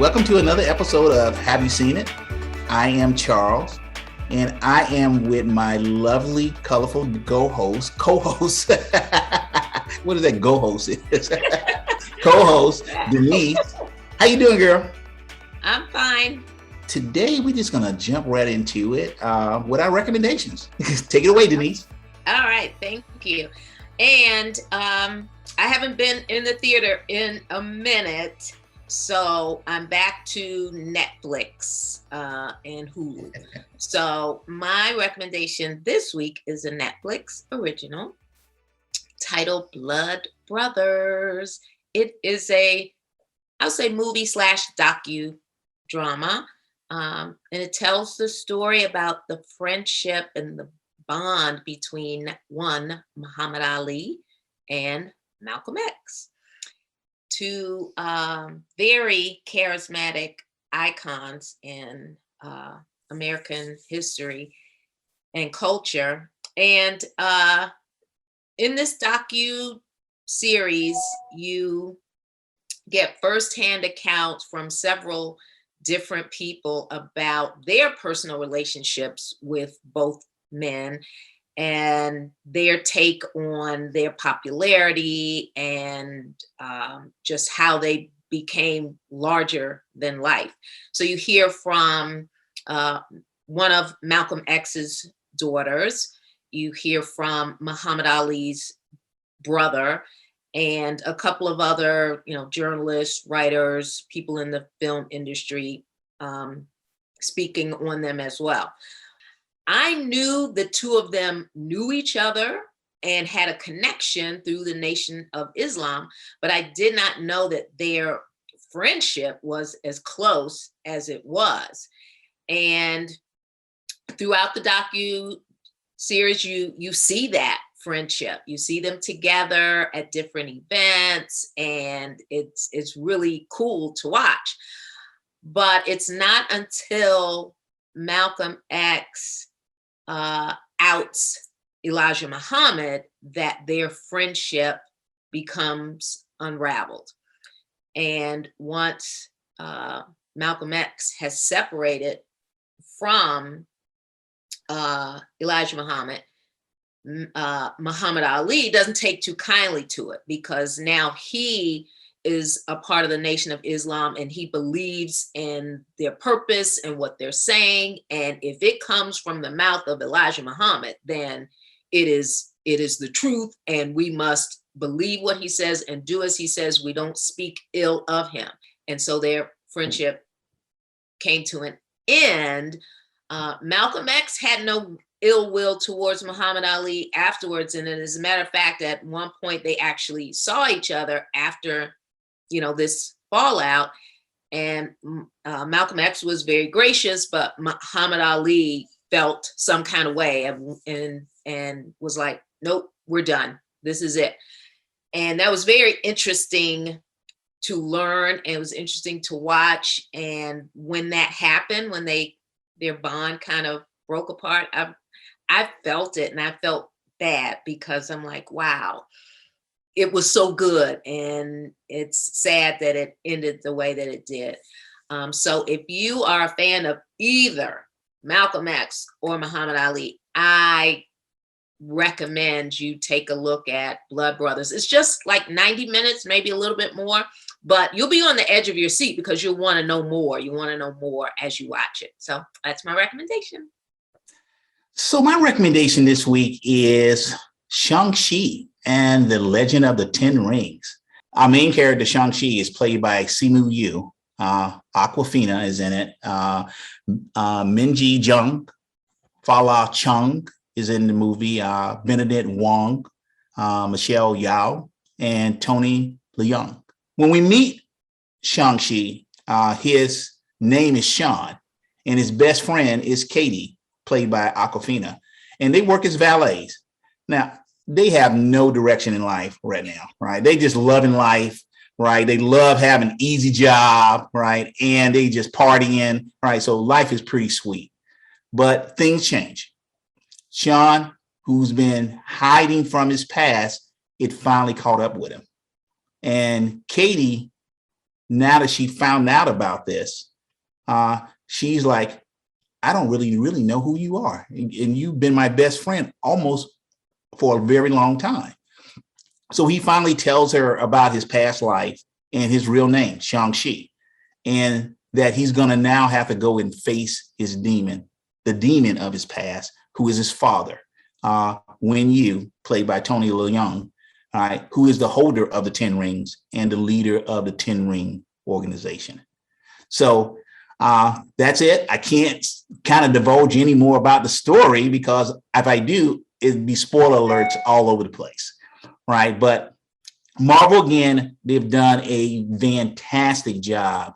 welcome to another episode of Have You Seen It? I am Charles, and I am with my lovely, colorful co-host. What is that co-host is? Co-host, Denise. How you doing, girl? I'm fine. Today, we're just going to jump right into it with our recommendations. Take it away, Denise. All right, thank you. And I haven't been in the theater in a minute, so I'm back to Netflix and Hulu. So my recommendation this week is a Netflix original titled Blood Brothers. It is I'll say movie / docudrama. And it tells the story about the friendship and the bond between one Muhammad Ali and Malcolm X, two very charismatic icons in American history and culture. And in this docu-series, you get firsthand accounts from several different people about their personal relationships with both men and their take on their popularity and just how they became larger than life. So you hear from one of Malcolm X's daughters, you hear from Muhammad Ali's brother, and a couple of other, journalists, writers, people in the film industry speaking on them as well. I knew the two of them knew each other and had a connection through the Nation of Islam, but I did not know that their friendship was as close as it was. And throughout the docu-series, you see that friendship. You see them together at different events, and it's really cool to watch. But it's not until Malcolm X outs Elijah Muhammad that their friendship becomes unraveled. And once Malcolm X has separated from Elijah Muhammad, Muhammad Ali doesn't take too kindly to it, because now he is a part of the Nation of Islam and he believes in their purpose and what they're saying. And if it comes from the mouth of Elijah Muhammad, then it is the truth, and we must believe what he says and do as he says. We don't speak ill of him. And so their friendship came to an end. Malcolm X had no ill will towards Muhammad Ali afterwards. And as a matter of fact, at one point they actually saw each other after, this fallout. And Malcolm X was very gracious, but Muhammad Ali felt some kind of way and was like, nope, we're done. This is it. And that was very interesting to learn. And it was interesting to watch. And when that happened, when their bond kind of broke apart, I felt it, and I felt bad, because I'm like, wow, it was so good. And it's sad that it ended the way that it did. So if you are a fan of either Malcolm X or Muhammad Ali, I recommend you take a look at Blood Brothers. It's just like 90 minutes, maybe a little bit more, but you'll be on the edge of your seat because you'll want to know more. You want to know more as you watch it. So that's my recommendation. So my recommendation this week is ShangChi and the Legend of the Ten Rings. Our main character, ShangChi, is played by Simu Yu. Aquafina is in it. Minji Jung, Fala Chung is in the movie. Benedict Wong, Michelle Yao, and Tony Leung. When we meet ShangChi, his name is Sean, and his best friend is Katie, played by Aquafina, and they work as valets. Now, they have no direction in life right now, right? They just loving life, right? They love having an easy job, right? And they just partying, right? So life is pretty sweet, but things change. Sean, who's been hiding from his past, it finally caught up with him. And Katie now that she found out about this, she's like, I don't really know who you are. And you've been my best friend almost for a very long time. So he finally tells her about his past life and his real name, ShangChi, and that he's going to now have to go and face his demon, the demon of his past, who is his father, Wen Yu, played by Tony Leung, who is the holder of the 10 rings and the leader of the 10 ring organization. So that's it. I can't kind of divulge any more about the story because if I do, it'd be spoiler alerts all over the place, right? But Marvel, again, they've done a fantastic job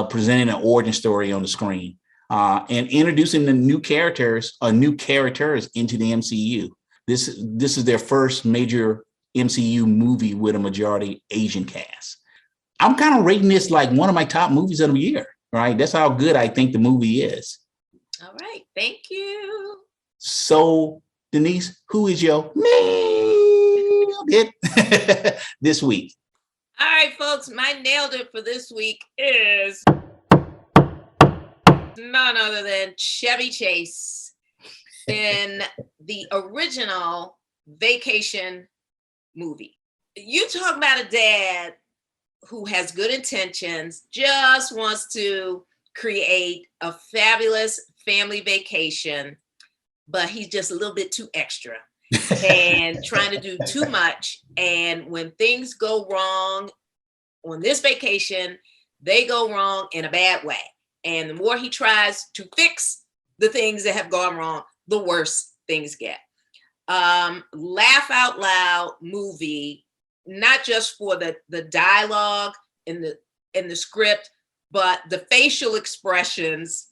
presenting an origin story on the screen and introducing the new characters into the MCU. This is their first major MCU movie with a majority Asian cast. I'm kind of rating this like one of my top movies of the year, right? That's how good I think the movie is. All right. Thank you. So, Denise, who is your nailed it this week? All right, folks, my nailed it for this week is none other than Chevy Chase in the original Vacation movie. You talk about a dad who has good intentions, just wants to create a fabulous family vacation, but he's just a little bit too extra and trying to do too much. And when things go wrong on this vacation, they go wrong in a bad way. And the more he tries to fix the things that have gone wrong, the worse things get. Laugh out loud movie, not just for the dialogue in the script, but the facial expressions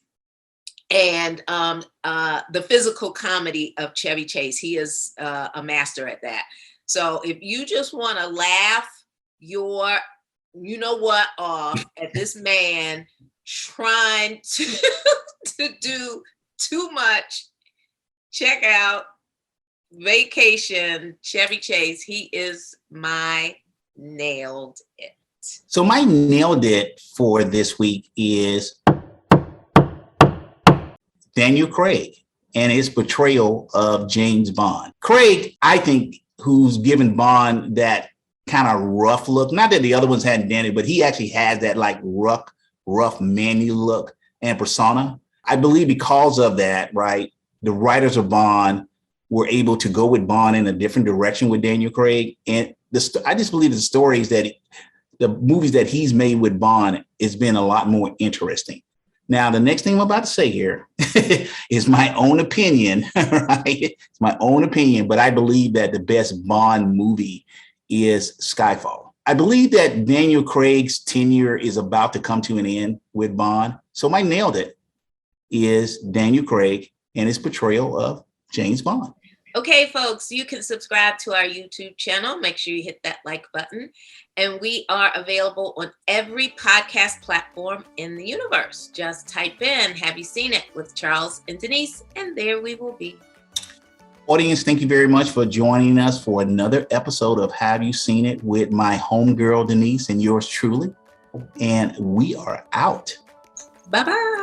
and the physical comedy of Chevy Chase. He is a master at that. So if you just want to laugh your, you know what, off at this man trying to do too much, check out Vacation, Chevy Chase. He is my nailed it. So my nailed it for this week is Daniel Craig and his portrayal of James Bond. Craig, I think, who's given Bond that kind of rough look. Not that the other ones hadn't done it, but he actually has that like rough manly look and persona. I believe because of that, right, the writers of Bond were able to go with Bond in a different direction with Daniel Craig. And I just believe the stories that the movies that he's made with Bond has been a lot more interesting. Now, the next thing I'm about to say here is my own opinion, right? It's my own opinion, but I believe that the best Bond movie is Skyfall. I believe that Daniel Craig's tenure is about to come to an end with Bond. So my nailed it is Daniel Craig and his portrayal of James Bond. Okay, folks, you can subscribe to our YouTube channel. Make sure you hit that like button. And we are available on every podcast platform in the universe. Just type in, have you seen it with Charles and Denise? And there we will be. Audience, thank you very much for joining us for another episode of Have You Seen It with my homegirl, Denise, and yours truly. And we are out. Bye-bye.